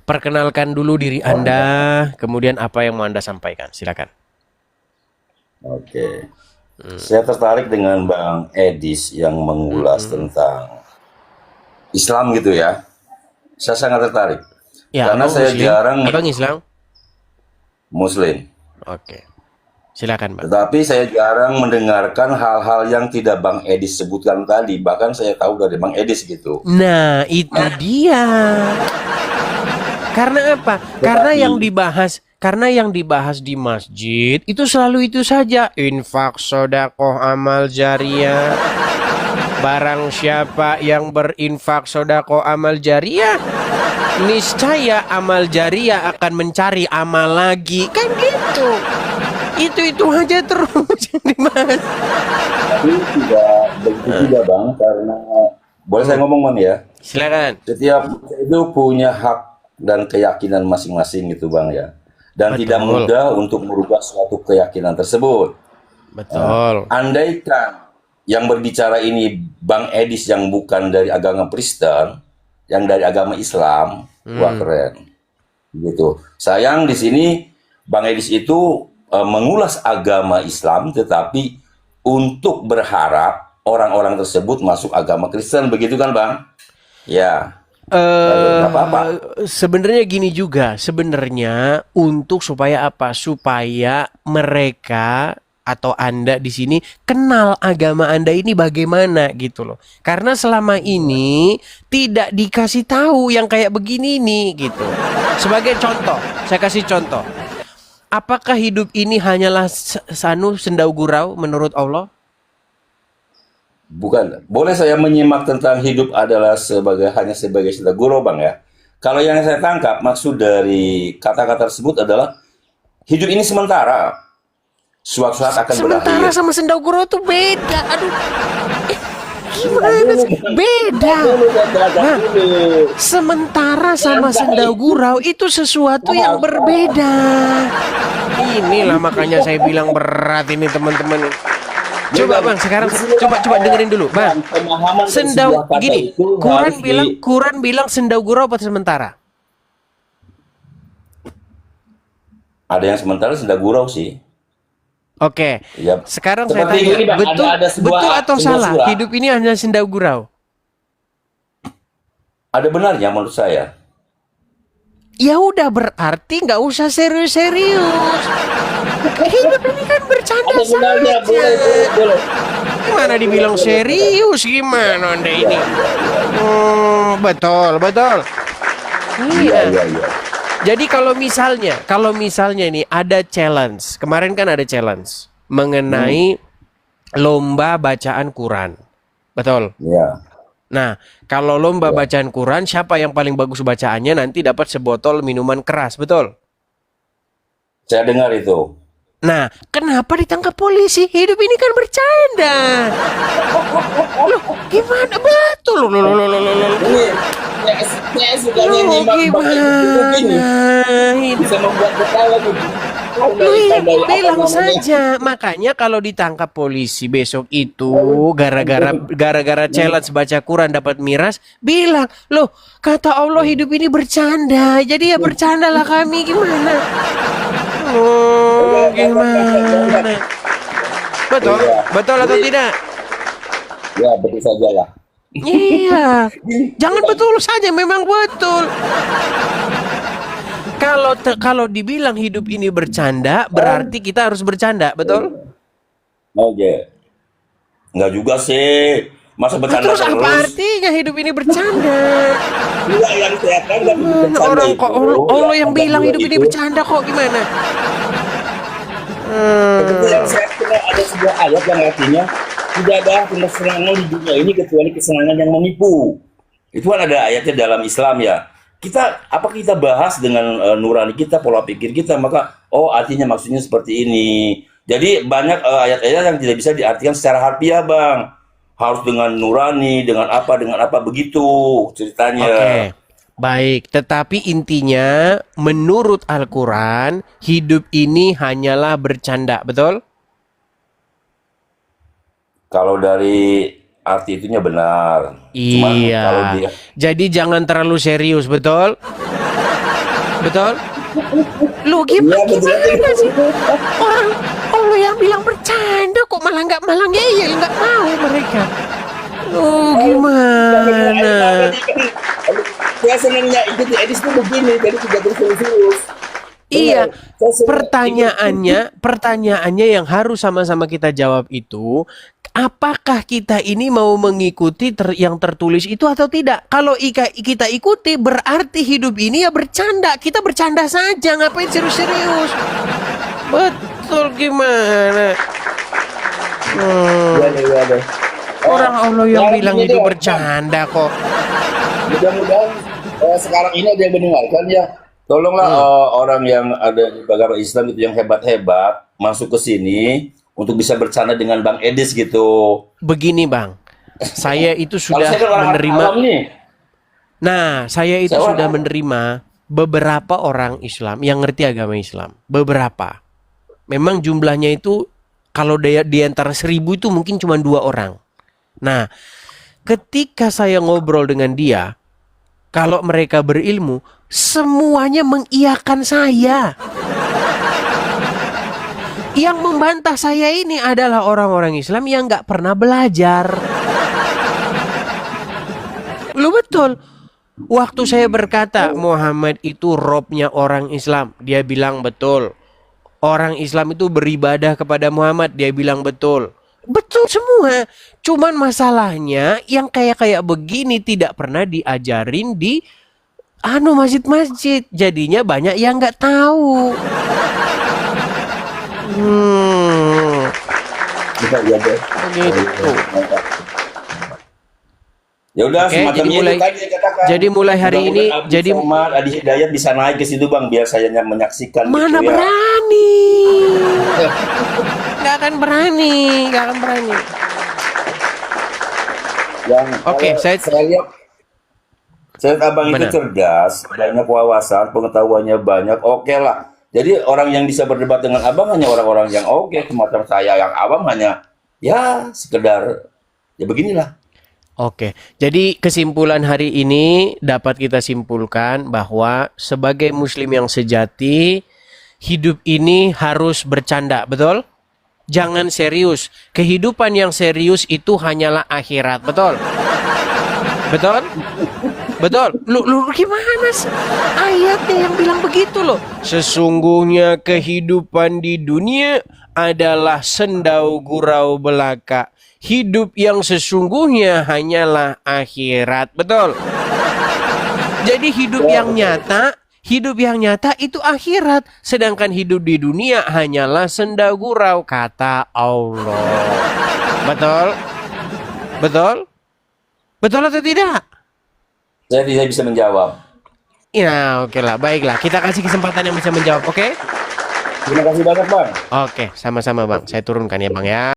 Perkenalkan dulu diri Oh Anda, iya, kemudian apa yang mau Anda sampaikan. Silakan. oke. Saya tertarik dengan Bang Edis yang mengulas Mm-mm. tentang Islam gitu ya. Saya sangat tertarik Ya, karena Abang saya Muslim, jarang Abang Islam. Muslim, Oke, silakan, Bang. tetapi saya jarang mendengarkan hal-hal yang tidak Bang Edis sebutkan tadi. Bahkan saya tahu dari Bang Edis gitu. Nah, itu dia. Karena apa? Tetapi Karena yang dibahas di masjid itu selalu itu saja. Infak, sodakoh, amal jariah. Barang siapa yang berinfak, sodakoh, amal jariah, niscaya amal jariah akan mencari amal lagi. Kan gitu. Itu aja terus yang dibahas. tidak begitu juga Bang, karena boleh saya Hmm, ngomong Bang ya. silakan. Setiap itu punya hak dan keyakinan masing-masing gitu Bang ya. Dan tidak Betul. mudah untuk merubah suatu keyakinan tersebut. Nah, Betul. andaikan yang berbicara ini Bang Edis yang bukan dari agama Kristen, yang dari agama Islam, wah Hmm. keren. Gitu. Sayang di sini Bang Edis itu mengulas agama Islam, tetapi untuk berharap orang-orang tersebut masuk agama Kristen, begitu kan Bang? Ya, nggak apa-apa. eh Sebenarnya gini juga, sebenarnya untuk supaya apa? Supaya mereka atau Anda di sini kenal agama Anda ini bagaimana gitu loh. Karena selama ini tidak dikasih tahu yang kayak begini nih gitu. Sebagai contoh, saya kasih contoh. Apakah hidup ini hanyalah sendau gurau menurut Allah? Bukan, boleh saya menyimak tentang hidup adalah hanya sebagai cerita guru Bang ya. Kalau yang saya tangkap maksud dari kata-kata tersebut adalah hidup ini sementara, suatu saat akan Sementara berakhir. sama sendau gurau tuh beda. Aduh, Tidak gimana dulu, sih? Bang. Beda. Tidak dulu, Bang. Belajar Bang, dulu. sementara sama Anda sendau itu gurau itu sesuatu yang paham. berbeda. Inilah makanya saya bilang berat ini teman-teman. Ya, Coba Bang. Bang, sekarang Di sini coba dengerin dulu, Bang. pemahaman dari Sendau sebuah kata gini, itu harus Quran bilang sendau gurau apa sementara? ada yang sementara sudah gurau sih. Oke. Ya, Sekarang saya seperti tanya, ini Bang, ada betul atau sebuah salah? surah, Hidup ini hanya sendau gurau. ada benarnya menurut saya. Ya udah berarti nggak usah serius-serius. Hidup ini kan bercanda Ada benarnya, saja. boleh, boleh, boleh. Gimana Boleh, dibilang boleh, boleh. serius gimana Anda Iya, ini? iya, iya, iya. Betul, betul. Iya, Iya. iya, iya. Jadi kalau misalnya ini ada challenge. Kemarin kan ada challenge Hmm, mengenai lomba bacaan Quran. Betul. iya. Nah, kalau lomba Ya, bacaan Quran, siapa yang paling bagus bacaannya nanti dapat sebotol minuman keras, betul? saya dengar itu. Nah, kenapa ditangkap polisi? Hidup ini kan bercanda. Loh, gimana? Betul. Ini saya sukanya Loh, nyimak Bang Edis itu gini, gimana? Hidup bisa membuat ketawa gitu. Lu Pandai-pandai apa bilang namanya? saja, makanya kalau ditangkap polisi besok itu Aduh. gara-gara challenge baca Quran dapat miras, bilang, "Loh, kata Allah hidup ini bercanda. Jadi ya bercandalah kami gimana?" Oh, gimana? Betul? Iya. Betul atau Jadi tidak? ya betul saja lah. Iya. Ini Jangan Bang. betul saja, memang betul. Kalau dibilang hidup ini bercanda, berarti kita harus bercanda, betul? Oke. Enggak juga sih. Masa Lah bercanda terus apa terus? artinya hidup ini bercanda? Iya, yang saya tangkap itu Gimana bercanda orang kok itu, Allah yang yang tangkap bilang dua hidup ini itu. bercanda kok gimana? Begitu yang Hmm, saya kenal ada sebuah ayat yang artinya tidak ada kesenangan di dunia ini kecuali kesenangan yang menipu. Itu kan ada ayatnya dalam Islam ya. Kita bahas dengan nurani kita, pola pikir kita, maka oh artinya maksudnya seperti ini. Jadi banyak ayat-ayat yang tidak bisa diartikan secara harfiah, Bang. Harus dengan nurani, dengan apa begitu ceritanya. oke. Baik, tetapi intinya menurut Al-Quran, hidup ini hanyalah bercanda, betul? Kalau dari arti itunya benar. Cuman Iya. kalau dia Jadi jangan terlalu serius, betul? Betul? Lu Iya betul. gimana sih? Orang Allah yang bilang bercanda kok malah ngeyel, nggak mau mereka. Lu gimana? Saya senangnya ikut Edis tuh begini, jadi tidak serius. Iya, Saya senang pertanyaannya yang harus sama-sama kita jawab itu, apakah kita ini mau mengikuti yang tertulis itu atau tidak? Kalau kita ikuti, berarti hidup ini ya bercanda. Kita bercanda saja, ngapain serius-serius? Betul gimana? Iya deh, iya deh. Orang Allah yang Sekarang bilang ini itu deh, bercanda kok. mudah-mudahan sekarang ini ada yang mendengarkan ya. Tolonglah orang yang ada di agama Islam itu yang hebat-hebat masuk ke sini untuk bisa bercanda dengan Bang Edis gitu. Begini Bang, saya itu Kalau sudah saya kan orang menerima. awam nih. Nah, saya itu Saya sudah orang menerima beberapa orang Islam yang ngerti agama Islam. Beberapa. Memang jumlahnya itu kalau di antara 1.000 itu mungkin cuma 2 orang. Nah, ketika saya ngobrol dengan dia, kalau mereka berilmu, semuanya mengiyakan saya. Yang membantah saya ini adalah orang-orang Islam yang nggak pernah belajar. Lu betul. Waktu saya berkata Muhammad itu robnya orang Islam, dia bilang betul. Orang Islam itu beribadah kepada Muhammad, dia bilang betul. Betul semua. Cuman masalahnya yang kayak begini tidak pernah diajarin di masjid-masjid. Jadinya banyak yang nggak tahu. bisa lihat deh. Begitu. Ya udah, Oke, semacam itu tadi saya katakan. jadi mulai hari ini, Mudah-mudahan Abdul jadi Somad, Adi Hidayat bisa naik ke situ Bang, biar saya menyaksikan mana gitu ya. berani? Nggak akan berani. Yang Oke, kalau saya lihat abang itu benar. cerdas, banyak wawasan, pengetahuannya banyak, oke lah. Jadi orang yang bisa berdebat dengan abang hanya orang-orang yang oke, semacam saya yang awam hanya ya sekedar ya beginilah. Oke, jadi kesimpulan hari ini dapat kita simpulkan bahwa sebagai muslim yang sejati, hidup ini harus bercanda, betul? Jangan serius. Kehidupan yang serius itu hanyalah akhirat, betul? Betul? Betul. Lu gimana sih? Ayatnya yang bilang begitu loh. Sesungguhnya kehidupan di dunia adalah sendau gurau belaka. Hidup yang sesungguhnya hanyalah akhirat. Betul. Jadi hidup yang nyata itu akhirat. Sedangkan hidup di dunia hanyalah sendau gurau, kata Allah. Betul? Betul? Betul atau tidak? Saya tidak bisa menjawab. Ya, oke lah. Baiklah, kita kasih kesempatan yang bisa menjawab, oke? Terima kasih banyak Bang. Oke, sama-sama Bang. Saya turunkan ya Bang ya.